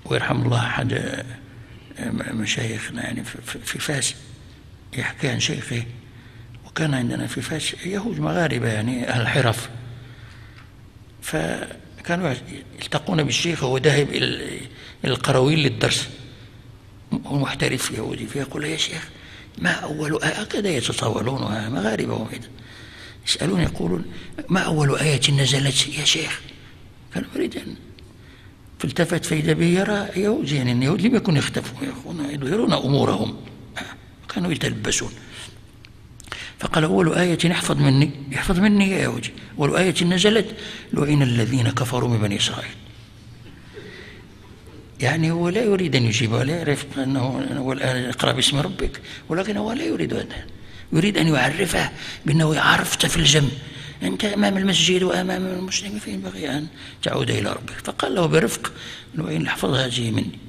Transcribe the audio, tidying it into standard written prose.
ويرحم الله أحد مشايخنا يعني في فاس يحكي عن شيخه، وكان عندنا في فاس يهود مغاربة يعني أهل حرف، فكانوا يلتقون بالشيخ وهو ذاهب إلى القرويين للدرس، ومحترف يهودي، فيقول يا شيخ ما أول آية، هكذا يتطاولونها مغاربة هم يسألون يقولون ما أول آية نزلت يا شيخ؟ كان يريد أن فالتفت فإذا به يرى يهود، يعني اليهود لم يكن يختفون يظهرون أمورهم، كانوا يتلبسون. فقال أول آية احفظ مني يا يهودي، أول آية نزلت لعن الذين كفروا من بني إسرائيل. يعني هو لا يريد أن يجيب ولا يعرف أنه الآن اقرأ باسم ربك، ولكن هو لا يريد هذا، يريد أن يعرفه بأنه عرفت في الجنب، أنت أمام المسجد وأمام المسلمين فينبغي أن تعود إلى ربك. فقال له برفق: لو إن احفظ هذه مني.